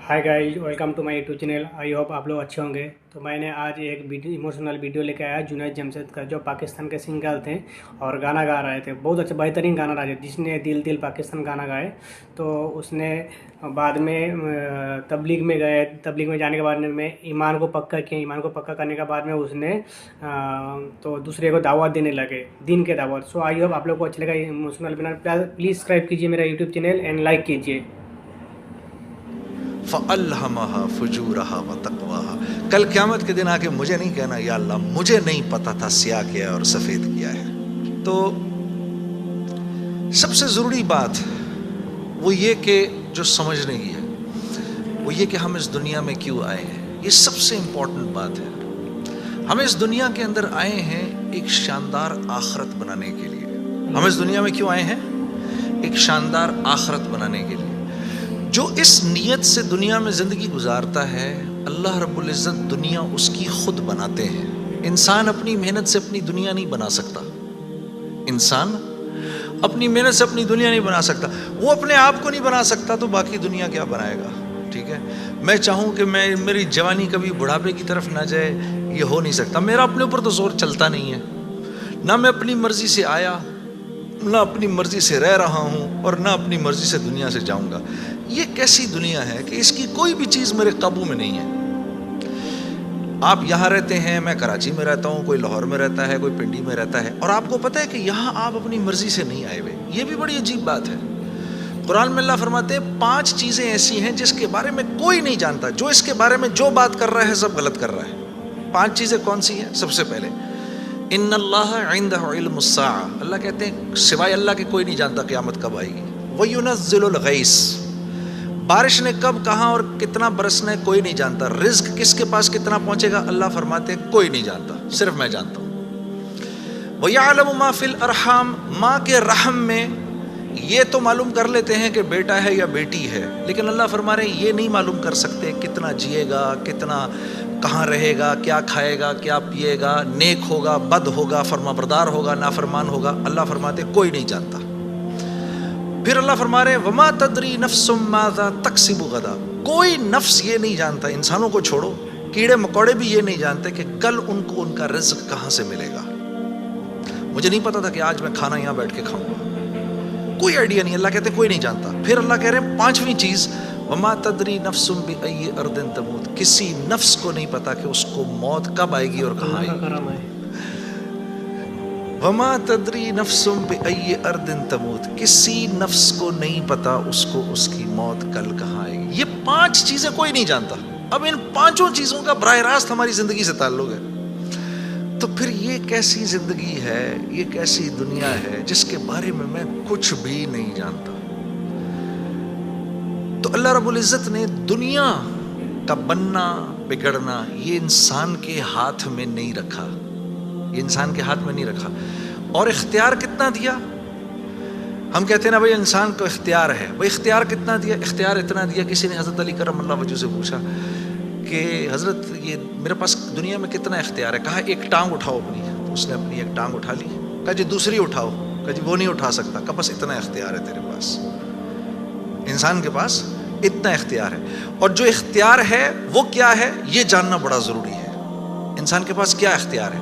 Hi guys, welcome to my YouTube channel. I hope आप लोग अच्छे होंगे। तो मैंने आज एक इमोशनल वीडियो लेके आया जुनैद जमशेद का, जो पाकिस्तान के सिंगर थे और गाना गा रहे थे। बहुत अच्छा बेहतरीन गाना रहा, जिसने दिल दिल पाकिस्तान गाना गाए। तो उसने बाद में तबलीग में गए। तबलीग में जाने के बाद में ईमान को पक्का किया। ईमान को पक्का करने के बाद में उसने तो दूसरे को दावत देने लगे, दीन के दावत। सो आई होप आप लोग को अच्छा लगा इमोशनल बना। प्लीज़ सब्सक्राइब कीजिए मेरा यूट्यूब चैनल एंड लाइक कीजिए। फ़अल्हमहा फ़ुजूरहा व तक़वाहा। कल क़यामत के दिन आके मुझे नहीं कहना या अल्लाह मुझे नहीं पता था स्याह किया और सफ़ेद किया है। तो सबसे ज़रूरी बात वो ये कि जो समझने की है वो ये कि हम इस दुनिया में क्यों आए हैं। ये सबसे इम्पोर्टेंट बात है। हम इस दुनिया के अंदर आए हैं एक शानदार आखरत बनाने के लिए। हम इस दुनिया में क्यों आए हैं? एक शानदार आखरत बनाने के लिए। जो इस नीयत से दुनिया में ज़िंदगी गुजारता है, अल्लाह रब्बुल इज़्ज़त दुनिया उसकी खुद बनाते हैं। इंसान अपनी मेहनत से अपनी दुनिया नहीं बना सकता। इंसान अपनी मेहनत से अपनी दुनिया नहीं बना सकता। वो अपने आप को नहीं बना सकता तो बाकी दुनिया क्या बनाएगा? ठीक है, मैं चाहूँ कि मेरी जवानी कभी बुढ़ापे की तरफ ना जाए, ये हो नहीं सकता। मेरा अपने ऊपर तो जोर चलता नहीं है। ना मैं अपनी मर्जी से आया, ना अपनी मर्जी से रह रहा हूँ और ना अपनी मर्जी से दुनिया से जाऊँगा। ये कैसी दुनिया है कि इसकी कोई भी चीज़ मेरे काबू में नहीं है। आप यहाँ रहते हैं, मैं कराची में रहता हूँ, कोई लाहौर में रहता है, कोई पिंडी में रहता है, और आपको पता है कि यहाँ आप अपनी मर्जी से नहीं आए हुए। ये भी बड़ी अजीब बात है। कुरान में अल्लाह फरमाते हैं 5 चीज़ें ऐसी हैं जिसके बारे में कोई नहीं जानता। जो इसके बारे में जो बात कर रहा है सब गलत कर रहा है। 5 चीज़ें कौन सी हैं? सबसे पहले इन्नल्लाह इंदहु इल्मुस्साअ। अल्लाह कहते हैं सिवाय अल्लाह के कोई नहीं जानता क़यामत कब आएगी। व युनज़्ज़िलुल गैस, बारिश ने कब, कहाँ और कितना बरसना है कोई नहीं जानता। रिज्क किसके पास कितना पहुँचेगा अल्लाह फरमाते हैं कोई नहीं जानता, सिर्फ मैं जानता हूँ। व यअलमु मा फिल अरहाम, माँ के रहम में ये तो मालूम कर लेते हैं कि बेटा है या बेटी है, लेकिन अल्लाह फरमा रहे हैं ये नहीं मालूम कर सकते कितना जिएगा, कितना कहाँ रहेगा, क्या खाएगा, क्या पिएगा, नेक होगा, बद होगा, फरमाबरदार होगा, नाफरमान होगा। अल्लाह फरमाते कोई नहीं जानता। फिर अल्लाह फरमा रहे हैं वमा तदरी नफ्सुम माज़ा तक्सिबु गदा। कोई नफ्स ये नहीं जानता, इंसानों को छोड़ो, कीड़े मकोड़े भी ये नहीं जानते कि कल उनको उनका रिज़्क कहाँ से मिलेगा। मुझे नहीं पता था कि आज मैं खाना यहाँ बैठ के खाऊंगा, कोई आइडिया नहीं। अल्लाह कहते कोई नहीं जानता। फिर अल्लाह कह रहे हैं 5वीं चीज़ वमा तदरी नफ्सुम बिअय्यि अर्दिन तमूत। किसी नफ्स को नहीं पता कि उसको मौत कब आएगी और कहाँ आएगी। वमा तदरी नफ्सुम बिअय्यि अर्दिन तमूत, किसी नफ्स को नहीं पता उसको उसकी मौत कल कहाँ आएगी। ये 5 चीज़ें कोई नहीं जानता। अब इन 5 चीज़ों का बराह रास्त हमारी ज़िंदगी से ताल्लुक़ है। तो फिर ये कैसी ज़िंदगी है, ये कैसी दुनिया है जिसके बारे में मैं कुछ भी नहीं जानता। तो अल्लाह रब्बुल इज़्ज़त ने दुनिया का बनना बिगड़ना ये इंसान के हाथ में नहीं रखा, ये इंसान के हाथ में नहीं रखा। और इख्तियार कितना दिया? हम कहते हैं ना भाई इंसान को इख्तियार है। भाई इख्तियार कितना दिया? इख्तियार इतना दिया, किसी ने हज़रत अली करमल्लाहु वजहू से पूछा कि हज़रत ये मेरे पास दुनिया में कितना इख्तियार है? कहा एक टांग उठाओ अपनी। तो उसने अपनी एक टांग उठा ली। कहा जी दूसरी उठाओ। कहा जी वो नहीं उठा सकता। कहा बस इतना इख्तियार है तेरे पास। इंसान के पास इतना इख्तियार है। और जो इख्तियार है वो क्या है ये जानना बड़ा ज़रूरी है। इंसान के पास क्या इख्तियार है?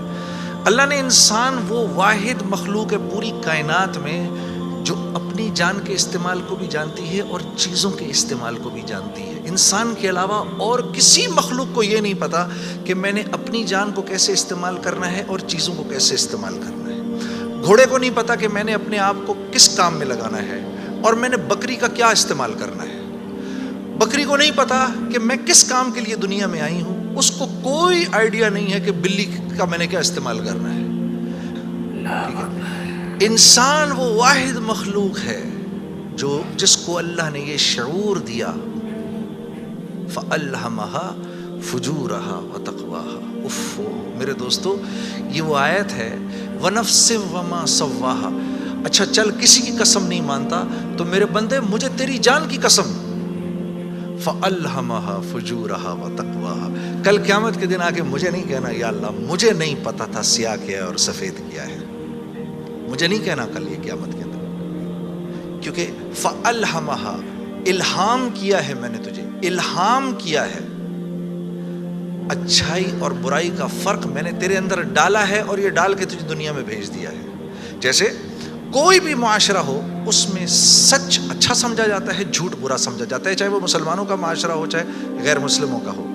अल्लाह ने इंसान वो वाहिद मखलूक है पूरी कायनात में जो अपनी जान के इस्तेमाल को भी जानती है और चीज़ों के इस्तेमाल को भी जानती है। इंसान के अलावा और किसी मखलूक को ये नहीं पता कि मैंने अपनी जान को कैसे इस्तेमाल करना है और चीज़ों को कैसे इस्तेमाल करना है। घोड़े को नहीं पता कि मैंने अपने आप को किस काम में लगाना है और मैंने बकरी का क्या इस्तेमाल करना है। बकरी को नहीं पता कि मैं किस काम के लिए दुनिया में आई हूँ। उसको कोई आइडिया नहीं है कि बिल्ली का मैंने क्या इस्तेमाल करना है। ठीक है? इंसान वो वाहिद मखलूक है जो जिसको अल्लाह ने ये शऊर दिया फ़अल्हमहा फ़ुजूरहा व तक़वाहा। उफ़्फ़ो मेरे दोस्तों, ये वो आयत है वनफ्सिम वमा सव्वाहा। अच्छा चल किसी की कसम नहीं मानता तो मेरे बंदे मुझे तेरी जान की कसम, फ़अल्हमहा फ़ुजूरहा व तक़वाहा। कल क़यामत के दिन आके मुझे नहीं कहना या अल्लाह मुझे नहीं पता था स्याह किया है और सफ़ेद किया है। मुझे नहीं कहना कल ये क़यामत के दिन, क्योंकि फ़अल्हमहा الہام کیا ہے میں نے تجھے، الہام کیا ہے، اچھائی اور برائی کا فرق میں نے تیرے اندر ڈالا ہے اور یہ ڈال کے تجھے دنیا میں بھیج دیا ہے۔ جیسے کوئی بھی معاشرہ ہو اس میں سچ اچھا سمجھا جاتا ہے، جھوٹ برا سمجھا جاتا ہے، چاہے وہ مسلمانوں کا معاشرہ ہو چاہے غیر مسلموں کا ہو۔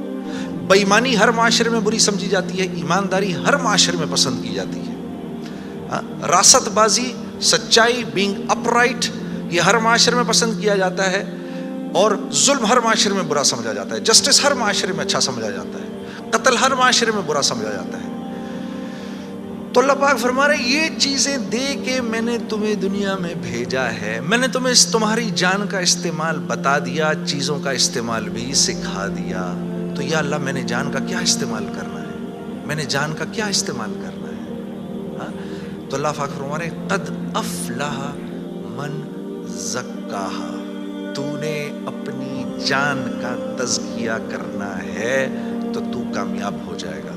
بے ایمانی ہر معاشرے میں بری سمجھی جاتی ہے، ایمانداری ہر معاشرے میں پسند کی جاتی ہے۔ راست بازی، سچائی، بینگ اپ رائٹ، یہ ہر معاشرے میں پسند کیا جاتا ہے، اور ظلم ہر معاشرے میں برا سمجھا جاتا ہے، جسٹس ہر معاشرے میں اچھا سمجھا جاتا ہے، قتل ہر معاشرے میں برا سمجھا جاتا ہے۔ تو اللہ پاک فرما رہے ہیں یہ چیزیں دے کے میں نے تمہیں دنیا میں بھیجا ہے، میں نے تمہیں تمہاری جان کا استعمال بتا دیا، چیزوں کا استعمال بھی سکھا دیا۔ تو یا اللہ میں نے جان کا کیا استعمال کرنا ہے، میں نے جان کا کیا استعمال کرنا ہے؟ تو اللہ پاک فرما رہے ہیں قد افلح من زکاہا، تو نے اپنی جان کا تزکیہ کرنا ہے تو تو کامیاب ہو جائے گا۔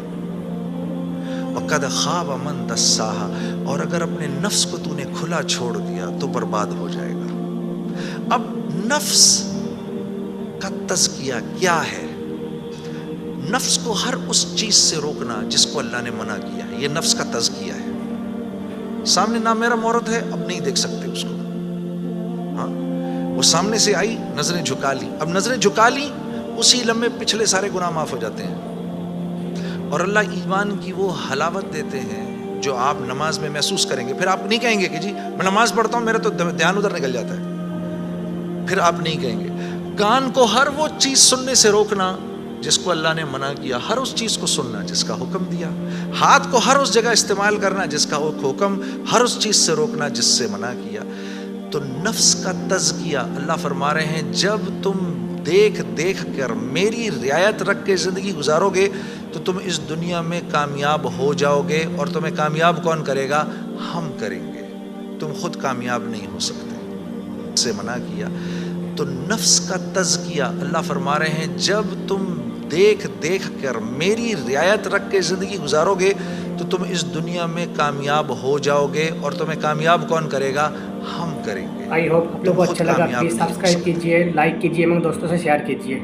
وَقَدْ خَابَ مَنْ دَسَّاهَا، اور اگر اپنے نفس کو تو نے کھلا چھوڑ دیا تو برباد ہو جائے گا۔ اب نفس کا تزکیہ کیا ہے؟ نفس کو ہر اس چیز سے روکنا جس کو اللہ نے منع کیا ہے، یہ نفس کا تزکیہ ہے۔ سامنے نامیرا عورت ہے، اب نہیں دیکھ سکتے اس کو، وہ سامنے سے آئی، نظریں جھکا لی، اب نظریں جھکا لی اسی لمحے پچھلے سارے گناہ معاف ہو جاتے ہیں۔ اور اللہ ایمان کی وہ حلاوت دیتے ہیں جو آپ نماز میں محسوس کریں گے۔ پھر آپ نہیں کہیں گے کہ جی میں نماز پڑھتا ہوں میرا تو دھیان ادھر نکل جاتا ہے، پھر آپ نہیں کہیں گے۔ کان کو ہر وہ چیز سننے سے روکنا جس کو اللہ نے منع کیا، ہر اس چیز کو سننا جس کا حکم دیا۔ ہاتھ کو ہر اس جگہ استعمال کرنا جس کا حکم، ہر اس چیز سے روکنا جس سے منع کیا۔ تو نفس کا تزکیہ اللہ فرما رہے ہیں جب تم دیکھ دیکھ کر میری رعایت رکھ کے زندگی گزارو گے تو تم اس دنیا میں کامیاب ہو جاؤ گے، اور تمہیں کامیاب کون کرے گا؟ ہم کریں گے، تم خود کامیاب نہیں ہو سکتے، سے منع کیا۔ تو نفس کا تزکیہ اللہ فرما رہے ہیں جب تم دیکھ دیکھ کر میری رعایت رکھ کے زندگی گزارو گے تو تم اس دنیا میں کامیاب ہو جاؤ گے، اور تمہیں کامیاب کون کرے گا؟ ہم کریں گے۔ آئی ہوپ آپ لوگ کو اچھا لگا، پلیز سبسکرائب کیجیے، لائک کیجیے، دوستوں سے شیئر کیجیے۔